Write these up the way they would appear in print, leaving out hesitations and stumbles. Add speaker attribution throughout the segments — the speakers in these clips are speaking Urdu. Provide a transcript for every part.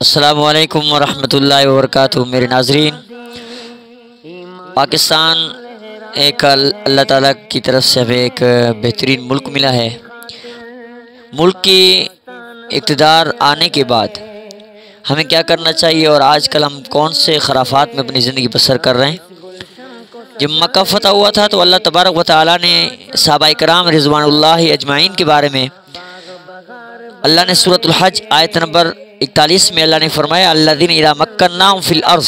Speaker 1: السلام علیکم ورحمۃ اللہ وبرکاتہ۔ میرے ناظرین، پاکستان ایک اللہ تعالیٰ کی طرف سے ہمیں ایک بہترین ملک ملا ہے۔ ملک کی اقتدار آنے کے بعد ہمیں کیا کرنا چاہیے اور آج کل ہم کون سے خرافات میں اپنی زندگی بسر کر رہے ہیں۔ جب مکہ فتح ہوا تھا تو اللہ تبارک و تعالیٰ نے صحابہ کرام رضوان اللہ اجمعین کے بارے میں اللہ نے سورۃ الحج آیت نمبر 41 میں اللہ نے فرمایا الذین اذا مکناہم فی الارض،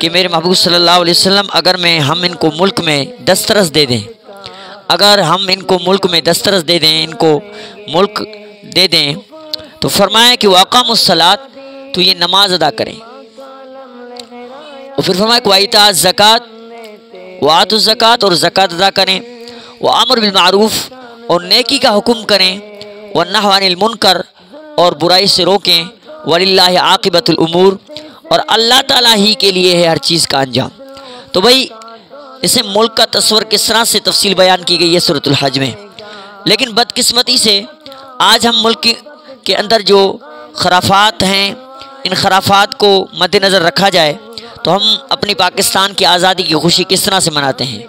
Speaker 1: کہ میرے محبوب صلی اللہ علیہ وسلم اگر ہم ان کو ملک میں دسترس دے دیں، اگر ہم ان کو ملک میں دسترس دے دیں، ان کو ملک دے دیں، تو فرمایا کہ واقاموا الصلاۃ، تو یہ نماز ادا کریں، اور پھر فرمایا کہ وایتاء الزکوٰۃ، وآتوا الزکوٰۃ، اور زکوٰۃ ادا کریں، وامر بالمعروف، اور نیکی کا حکم کریں، والنہی عن المنکر، اور برائی سے روکیں، وللہ عاقبۃ الامور، اور اللہ تعالیٰ ہی کے لیے ہے ہر چیز کا انجام۔ تو بھائی اسے ملک کا تصور کس طرح سے تفصیل بیان کی گئی ہے سورۃ الحج میں، لیکن بدقسمتی سے آج ہم ملک کے اندر جو خرافات ہیں، ان خرافات کو مد نظر رکھا جائے تو ہم اپنی پاکستان کی آزادی کی خوشی کس طرح سے مناتے ہیں۔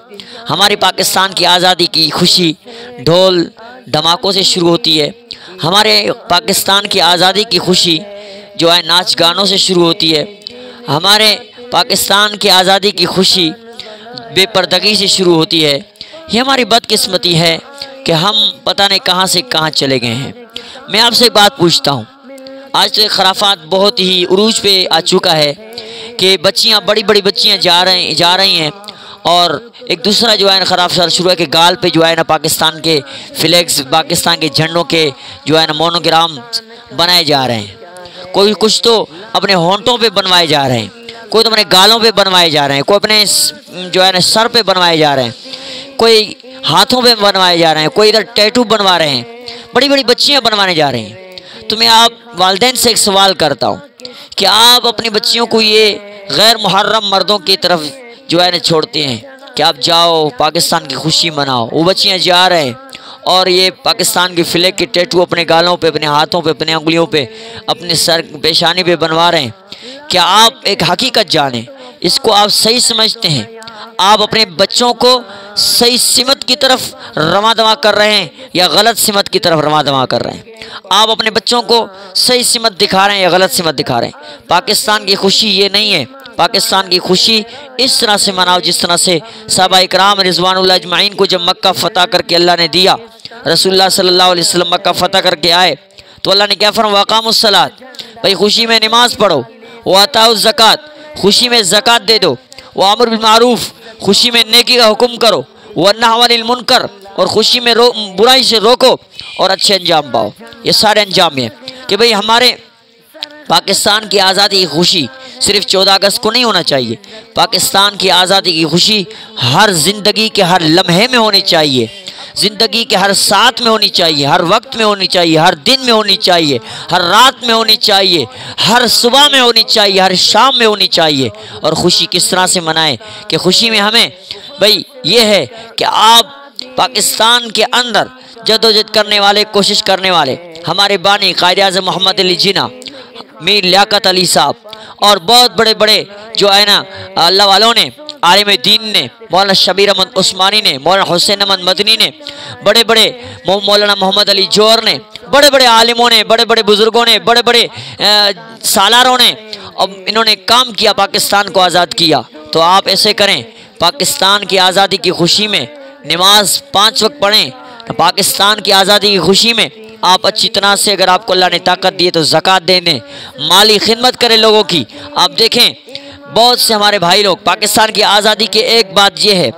Speaker 1: ہماری پاکستان کی آزادی کی خوشی ڈھول دھماکوں سے شروع ہوتی ہے، ہمارے پاکستان کی آزادی کی خوشی جو ہے ناچ گانوں سے شروع ہوتی ہے، ہمارے پاکستان کی آزادی کی خوشی بے پردگی سے شروع ہوتی ہے۔ یہ ہماری بدقسمتی ہے کہ ہم پتہ نہیں کہاں سے کہاں چلے گئے ہیں۔ میں آپ سے ایک بات پوچھتا ہوں، آج تو خرافات بہت ہی عروج پہ آ چکا ہے کہ بچیاں بڑی بڑی بچیاں جا رہی ہیں، اور ایک دوسرا جو ہے نا خرافات شروع ہے کہ گال پہ جو ہے نا پاکستان کے فلیگز، پاکستان کے جھنڈوں کے جو ہے نا مونوگرام بنائے جا رہے ہیں۔ کوئی کچھ تو اپنے ہونٹوں پہ بنوائے جا رہے ہیں، کوئی تو اپنے گالوں پہ بنوائے جا رہے ہیں، کوئی اپنے جو ہے نا سر پہ بنوائے جا رہے ہیں، کوئی ہاتھوں پہ بنوائے جا رہے ہیں، کوئی ادھر ٹیٹو بنوا رہے ہیں، بڑی بڑی بچیاں بنوانے جا رہے ہیں۔ تو میں آپ والدین سے ایک سوال کرتا ہوں کہ آپ اپنی بچیوں کو یہ غیر محرم مردوں کی طرف جو ہے نا چھوڑتے ہیں کہ آپ جاؤ پاکستان کی خوشی مناؤ، وہ بچیاں جا رہے ہیں اور یہ پاکستان کی فلیگ کے ٹیٹو اپنے گالوں پہ، اپنے ہاتھوں پہ، اپنے انگلیوں پہ، اپنے سر پیشانی پہ بنوا رہے ہیں۔ کیا آپ ایک حقیقت جانیں، اس کو آپ صحیح سمجھتے ہیں؟ آپ اپنے بچوں کو صحیح سمت کی طرف رواں دواں کر رہے ہیں یا غلط سمت کی طرف رواں دواں کر رہے ہیں؟ آپ اپنے بچوں کو صحیح سمت دکھا رہے ہیں یا غلط سمت دکھا رہے ہیں؟ پاکستان کی خوشی یہ نہیں ہے۔ پاکستان کی خوشی اس طرح سے مناؤ جس طرح سے صحابہ کرام رضوان اللہ اجمعین کو جب مکہ فتح کر کے اللہ نے دیا، رسول اللہ صلی اللہ علیہ وسلم مکہ فتح کر کے آئے تو اللہ نے کیا فرمایا؟ واقاموا الصلاۃ، بھائی خوشی میں نماز پڑھو، وآتاؤا الزکوٰۃ، خوشی میں زکوٰۃ دے دو، وامر بالمعروف، خوشی میں نیکی کا حکم کرو، والنہی عن المنکر، اور خوشی میں برائی سے روکو اور اچھے انجام پاؤ۔ یہ سارے انجام ہیں کہ بھئی ہمارے پاکستان کی آزادی کی خوشی صرف 14 اگست کو نہیں ہونا چاہیے۔ پاکستان کی آزادی کی خوشی ہر زندگی کے ہر لمحے میں ہونی چاہیے، زندگی کے ہر ساتھ میں ہونی چاہیے، ہر وقت میں ہونی چاہیے، ہر دن میں ہونی چاہیے، ہر رات میں ہونی چاہیے، ہر صبح میں ہونی چاہیے، ہر شام میں ہونی چاہیے۔ اور خوشی کس طرح سے منائیں کہ خوشی میں ہمیں بھئی یہ ہے کہ آپ پاکستان کے اندر جدوجہد کرنے والے، کوشش کرنے والے ہمارے بانی قائد اعظم محمد علی جناح، میر لیاقت علی صاحب، اور بہت بڑے بڑے جو ہے نا اللہ والوں نے، عالم دین نے، مولانا شبیر احمد عثمانی نے، مولانا حسین احمد مدنی نے، بڑے بڑے مولانا محمد علی جوہر نے، بڑے بڑے عالموں نے، بڑے بڑے بزرگوں نے، بڑے بڑے سالاروں نے، اب انہوں نے کام کیا، پاکستان کو آزاد کیا۔ تو آپ ایسے کریں، پاکستان کی آزادی کی خوشی میں نماز 5 وقت پڑھیں، پاکستان کی آزادی کی خوشی میں آپ اچھی طرح سے، اگر آپ کو اللہ نے طاقت دی ہے تو زکوٰۃ دے دیں، مالی خدمت کریں لوگوں کی۔ آپ دیکھیں بہت سے ہمارے بھائی لوگ پاکستان کی آزادی کی ایک بات یہ ہے،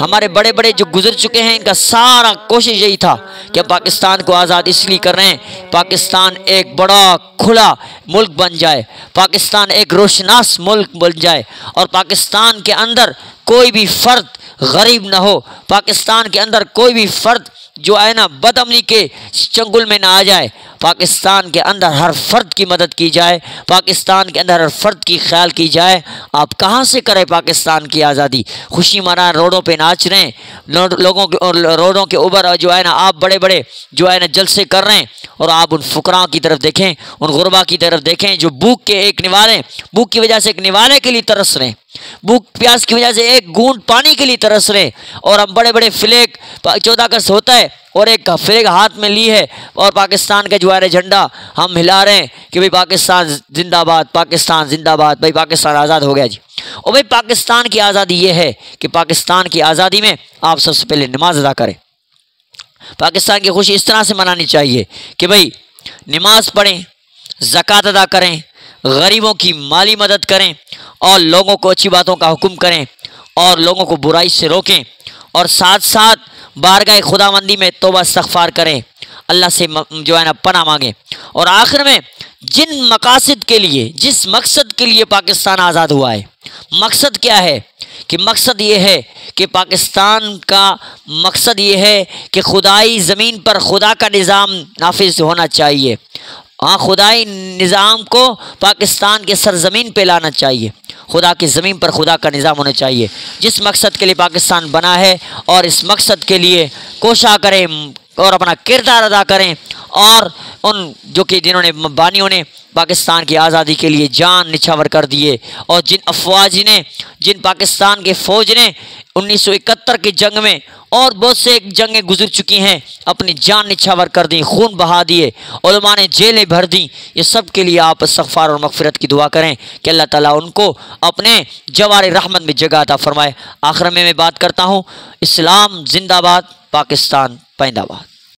Speaker 1: ہمارے بڑے بڑے جو گزر چکے ہیں ان کا سارا کوشش یہی تھا کہ پاکستان کو آزاد اس لیے کر رہے ہیں پاکستان ایک بڑا کھلا ملک بن جائے، پاکستان ایک روشناس ملک بن جائے، اور پاکستان کے اندر کوئی بھی فرد غریب نہ ہو، پاکستان کے اندر کوئی بھی فرد جو ہے نا بدامنی کے چنگل میں نہ آ جائے، پاکستان کے اندر ہر فرد کی مدد کی جائے، پاکستان کے اندر ہر فرد کی خیال کی جائے۔ آپ کہاں سے کریں پاکستان کی آزادی؟ خوشی منا روڈوں پہ ناچ رہے ہیں، لوگوں کے اور روڈوں کے اوپر جو ہے نا آپ بڑے بڑے جو ہے نا جلسے کر رہے ہیں، اور آپ ان فقراء کی طرف دیکھیں، ان غربا کی طرف دیکھیں جو بھوک کے ایک نوالے، بھوک کی وجہ سے ایک نوالے کے لیے ترس رہے ہیں، بھوک پیاس کی وجہ سے ایک گھونٹ پانی کے لیے ترس رہے ہیں، اور ہم بڑے بڑے فلیگ 14 اگست ہوتا ہے اور ایک فلیگ ہاتھ میں لی ہے اور پاکستان کا جو ہے جھنڈا ہم ہلا رہے ہیں کہ بھئی پاکستان زندہ باد، پاکستان زندہ باد، بھئی پاکستان آزاد ہو گیا جی۔ اور بھئی پاکستان کی آزادی یہ ہے کہ پاکستان کی آزادی میں آپ سب سے پہلے نماز ادا کریں۔ پاکستان کی خوشی اس طرح سے منانی چاہیے کہ بھئی نماز پڑھیں، زکوٰۃ ادا کریں، غریبوں کی مالی مدد کریں، اور لوگوں کو اچھی باتوں کا حکم کریں، اور لوگوں کو برائی سے روکیں، اور ساتھ ساتھ بارگاہ خداوندی میں توبہ استغفار کریں، اللہ سے جو ہے نا پناہ مانگیں۔ اور آخر میں جن مقاصد کے لیے، جس مقصد کے لیے پاکستان آزاد ہوا ہے، مقصد کیا ہے؟ کہ مقصد یہ ہے کہ پاکستان کا مقصد یہ ہے کہ خدائی زمین پر خدا کا نظام نافذ ہونا چاہیے، خدائی نظام کو پاکستان کے سرزمین پہ لانا چاہیے، خدا کی زمین پر خدا کا نظام ہونا چاہیے، جس مقصد کے لیے پاکستان بنا ہے، اور اس مقصد کے لیے کوشاں کریں اور اپنا کردار ادا کریں، اور ان جو کہ جنہوں نے بانیوں نے پاکستان کی آزادی کے لیے جان نچھاور کر دیے، اور جن افواج نے، جن پاکستان کے فوج نے 1971 کی جنگ میں اور بہت سے جنگیں گزر چکی ہیں اپنی جان نچھاور کر دی، خون بہا دیے، علماء نے جیلیں بھر دیں، یہ سب کے لیے آپ استغفار اور مغفرت کی دعا کریں کہ اللہ تعالیٰ ان کو اپنے جوار رحمت میں جگہ عطا فرمائے۔ آخر میں بات کرتا ہوں، اسلام زندہ باد، پاکستان پائندہ باد۔